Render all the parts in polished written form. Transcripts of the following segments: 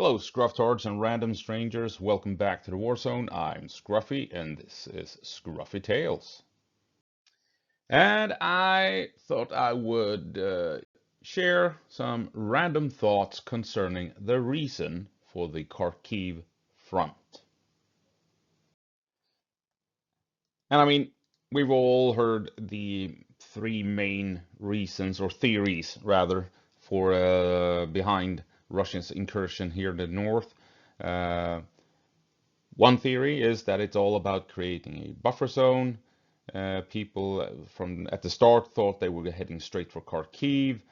Hello, Scrufftards and random strangers. Welcome back to the War Zone. I'm Scruffy, and this is Scruffy Tales. And I thought I would share some random thoughts concerning the reason for the Kharkiv Front. And I mean, we've all heard the three main reasons, or theories rather, for behind Russia's incursion here in the north. Uh, One theory is that it's all about creating a buffer zone. People from at the start thought they were heading straight for Kharkiv,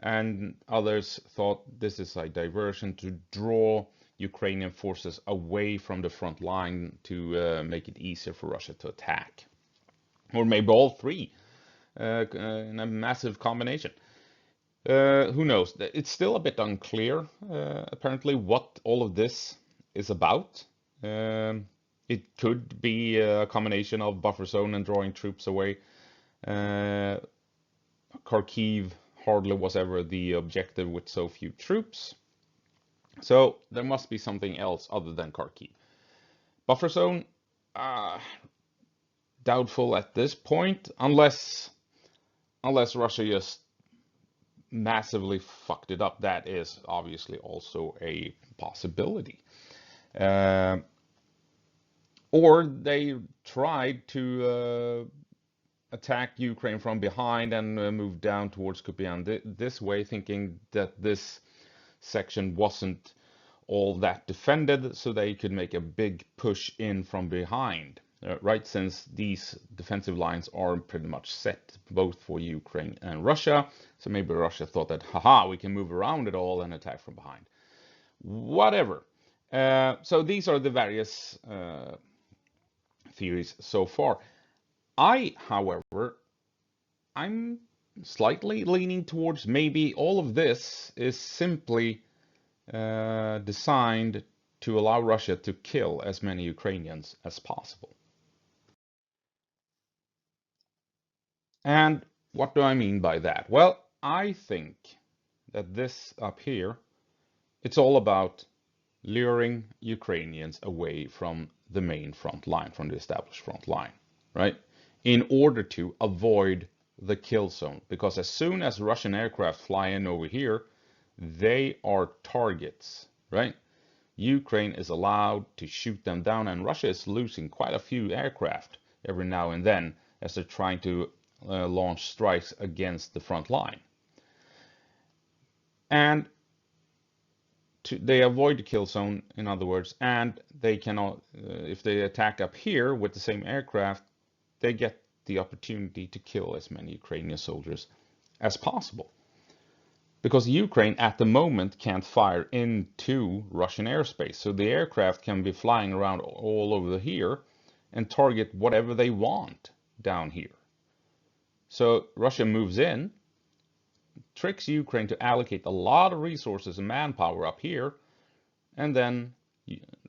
and others thought this is a diversion to draw Ukrainian forces away from the front line to make it easier for Russia to attack. Or maybe all three in a massive combination. Who knows? It's still a bit unclear, apparently, what all of this is about. It could be a combination of buffer zone and drawing troops away. Uh, Kharkiv hardly was ever the objective with so few troops. So there must be something else other than Kharkiv. Buffer zone, uh, doubtful at this point, unless Russia just massively fucked it up. That is obviously also a possibility. Uh, or they tried to attack Ukraine from behind and move down towards Kupian this way, thinking that this section wasn't all that defended, so they could make a big push in from behind, right? Since these defensive lines are pretty much set both for Ukraine and Russia, so maybe Russia thought that, haha, we can move around it all and attack from behind. Whatever. So these are the various theories so far. However, I'm slightly leaning towards maybe all of this is simply designed to allow Russia to kill as many Ukrainians as possible. And what do I mean by that? Well, I think that this up here, it's all about luring Ukrainians away from the main front line, from the established front line, right? In order to avoid the kill zone. Because as soon as Russian aircraft fly in over here, they are targets, right? Ukraine is allowed to shoot them down, and Russia is losing quite a few aircraft every now and then as they're trying to launch strikes against the front line. And they avoid the kill zone, in other words, and they cannot, if they attack up here with the same aircraft, they get the opportunity to kill as many Ukrainian soldiers as possible. Because Ukraine at the moment can't fire into Russian airspace, so the aircraft can be flying around all over here and target whatever they want down here. So Russia moves in, tricks Ukraine to allocate a lot of resources and manpower up here, and then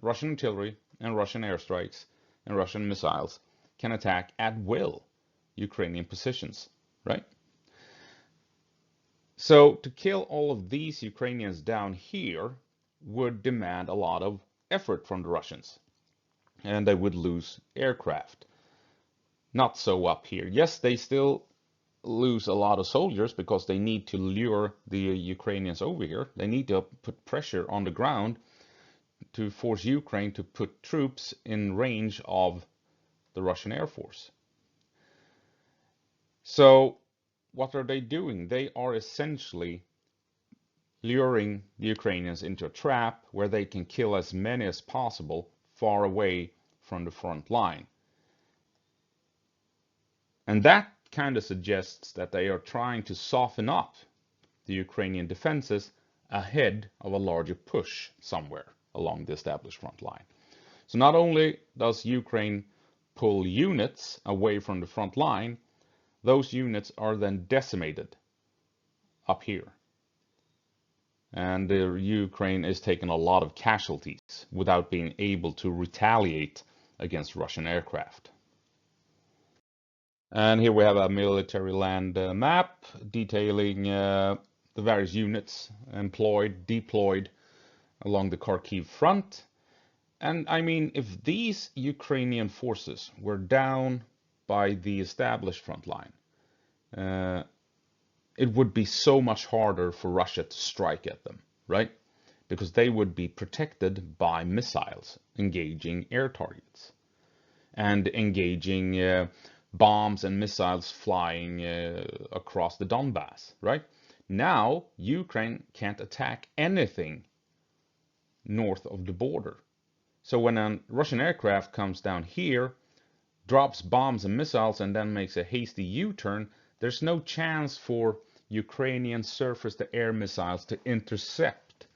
Russian artillery and Russian airstrikes and Russian missiles can attack at will Ukrainian positions, right? So to kill all of these Ukrainians down here would demand a lot of effort from the Russians, and they would lose aircraft. Not so up here. Yes, they still lose a lot of soldiers because they need to lure the Ukrainians over here. They need to put pressure on the ground to force Ukraine to put troops in range of the Russian Air Force. So what are they doing? They are essentially luring the Ukrainians into a trap where they can kill as many as possible far away from the front line. And that kind of suggests that they are trying to soften up the Ukrainian defenses ahead of a larger push somewhere along the established front line. So not only does Ukraine pull units away from the front line, those units are then decimated up here. And Ukraine is taking a lot of casualties without being able to retaliate against Russian aircraft. And here we have a military land map detailing the various units employed, deployed along the Kharkiv Front. And I mean, if these Ukrainian forces were down by the established front line, uh, it would be so much harder for Russia to strike at them, right? Because they would be protected by missiles engaging air targets and engaging bombs and missiles flying across the Donbass, right? Now, Ukraine can't attack anything north of the border. So when a Russian aircraft comes down here, drops bombs and missiles, and then makes a hasty U-turn, there's no chance for Ukrainian surface-to-air missiles to intercept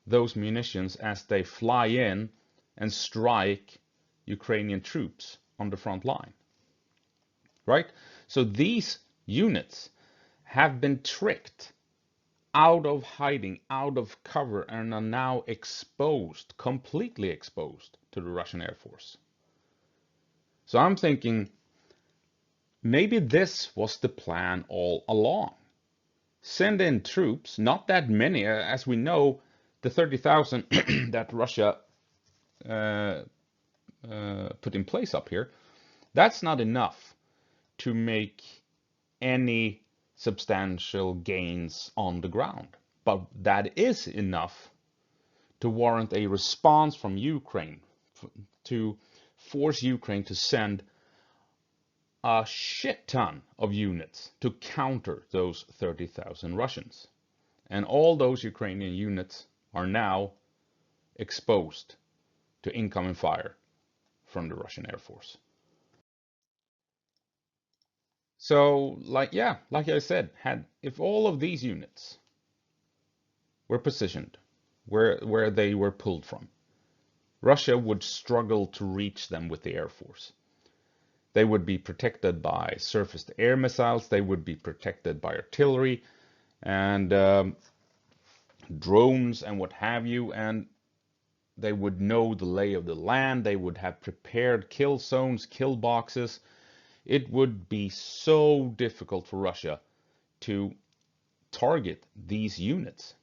those munitions as they fly in and strike Ukrainian troops on the front line, right? So these units have been tricked out of hiding, out of cover, and are now exposed, completely exposed to the Russian Air Force. So I'm thinking maybe this was the plan all along. Send in troops, not that many, as we know, the 30,000 that Russia put in place up here, that's not enough to make any substantial gains on the ground. But that is enough to warrant a response from Ukraine, to force Ukraine to send a shit ton of units to counter those 30,000 Russians. And all those Ukrainian units are now exposed to incoming fire from the Russian Air Force. So, like I said, if all of these units were positioned where they were pulled from, Russia would struggle to reach them with the Air Force. They would be protected by surface-to-air missiles, they would be protected by artillery and drones and what have you, and they would know the lay of the land, they would have prepared kill zones, kill boxes. It would be so difficult for Russia to target these units,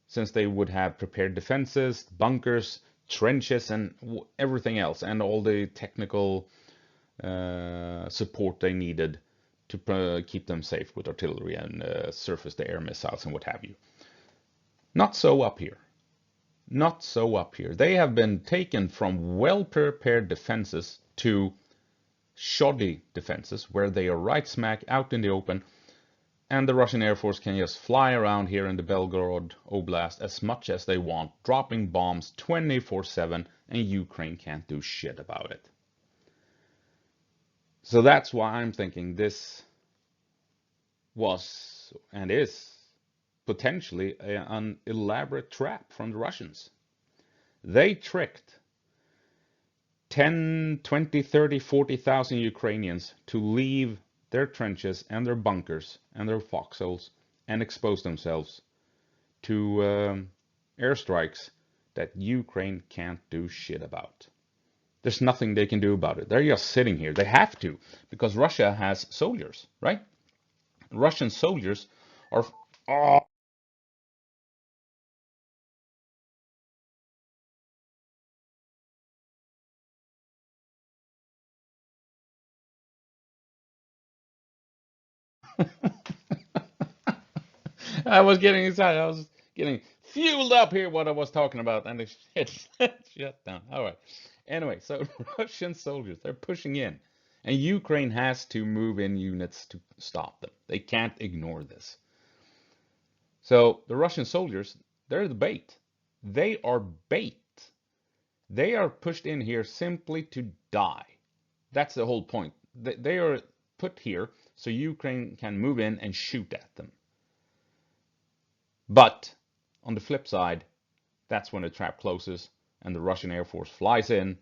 since they would have prepared defenses, bunkers, trenches, and everything else, and all the technical support they needed to keep them safe with artillery and surface-to-air missiles and what have you. Not so up here. Not so up here. They have been taken from well-prepared defenses to shoddy defenses where they are right smack out in the open, and the Russian Air Force can just fly around here in the Belgorod Oblast as much as they want, dropping bombs 24/7, and Ukraine can't do shit about it. So that's why I'm thinking this was and is potentially an elaborate trap from the Russians. They tricked 10, 20, 30, 40,000 Ukrainians to leave their trenches and their bunkers and their foxholes and expose themselves to airstrikes that Ukraine can't do shit about. There's nothing they can do about it. They're just sitting here. They have to, because Russia has soldiers, right? Russian soldiers are... Oh. I was getting excited. I was getting fueled up here what I was talking about, and it shut down. All right. Anyway, so Russian soldiers, they're pushing in, and Ukraine has to move in units to stop them. They can't ignore this. So the Russian soldiers, they're the bait. They are bait. They are pushed in here simply to die. That's the whole point. They are put here so Ukraine can move in and shoot at them. But on the flip side, that's when the trap closes and the Russian Air Force flies in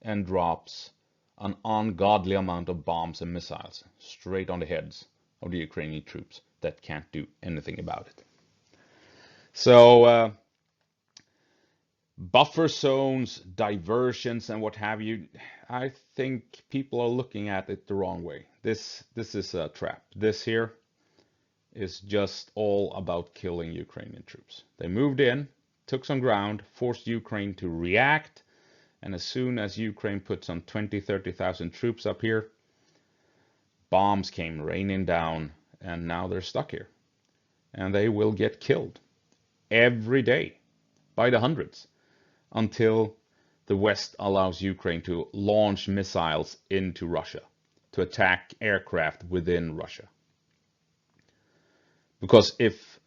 and drops an ungodly amount of bombs and missiles straight on the heads of the Ukrainian troops that can't do anything about it. So buffer zones, diversions, and what have you, I think people are looking at it the wrong way. This is a trap. This here is just all about killing Ukrainian troops. They moved in, took some ground, forced Ukraine to react, and as soon as Ukraine put some 20-30,000 troops up here, bombs came raining down, and now they're stuck here. And they will get killed every day by the hundreds until the West allows Ukraine to launch missiles into Russia to attack aircraft within Russia. Because if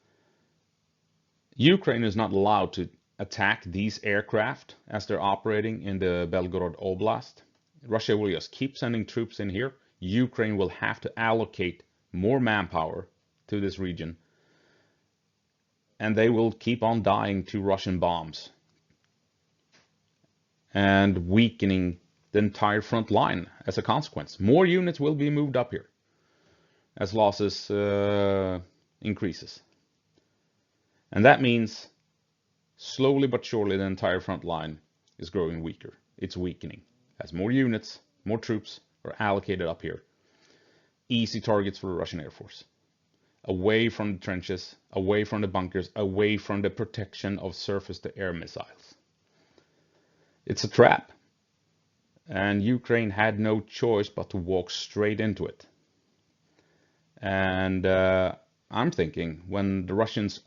Ukraine is not allowed to attack these aircraft as they're operating in the Belgorod Oblast, Russia will just keep sending troops in here. Ukraine will have to allocate more manpower to this region, and they will keep on dying to Russian bombs and weakening the entire front line as a consequence. More units will be moved up here as losses increases. And that means slowly but surely the entire front line is growing weaker. It's weakening as more units, more troops are allocated up here. Easy targets for the Russian Air Force. Away from the trenches, away from the bunkers, away from the protection of surface-to-air missiles. It's a trap. And Ukraine had no choice but to walk straight into it. And I'm thinking when the Russians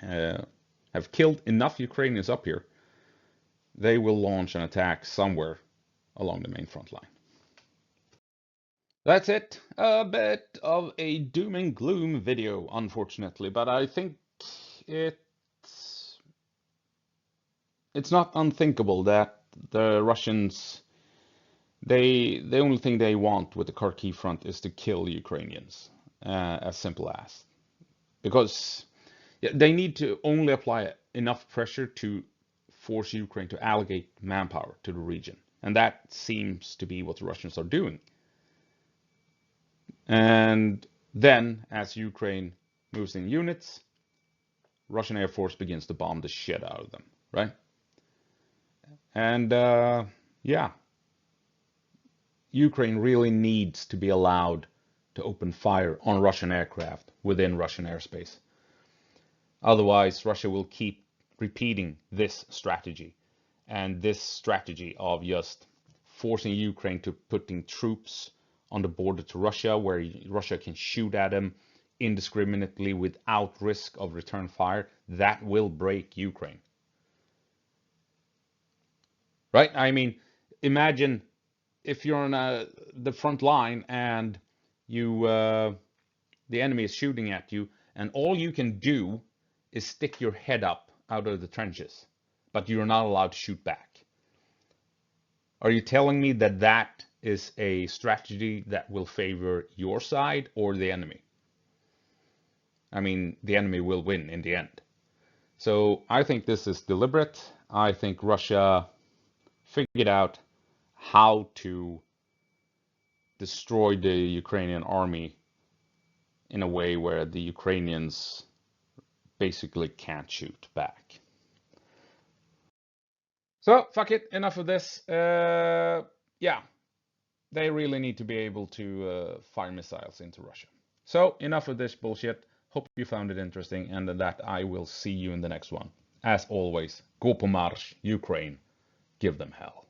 have killed enough Ukrainians up here, they will launch an attack somewhere along the main front line. That's it. A bit of a doom and gloom video, unfortunately, but I think it's not unthinkable that the Russians, the only thing they want with the Kharkiv Front is to kill Ukrainians, as simple as. Because they need to only apply enough pressure to force Ukraine to allocate manpower to the region. And that seems to be what the Russians are doing. And then, as Ukraine moves in units, Russian Air Force begins to bomb the shit out of them, right? And yeah, Ukraine really needs to be allowed to open fire on Russian aircraft within Russian airspace. Otherwise, Russia will keep repeating this strategy, and this strategy of just forcing Ukraine to putting troops on the border to Russia, where Russia can shoot at them indiscriminately without risk of return fire, that will break Ukraine. Right? I mean, imagine if you're on the front line and the enemy is shooting at you, and all you can do is stick your head up out of the trenches, but you're not allowed to shoot back. Are you telling me that that is a strategy that will favor your side or the enemy? I mean, the enemy will win in the end. So I think this is deliberate. I think Russia figured out how to destroy the Ukrainian army in a way where the Ukrainians basically can't shoot back. So, fuck it, enough of this. Yeah, they really need to be able to fire missiles into Russia. So, enough of this bullshit. Hope you found it interesting, and that I will see you in the next one. As always, go på marsch, Ukraine. Give them hell.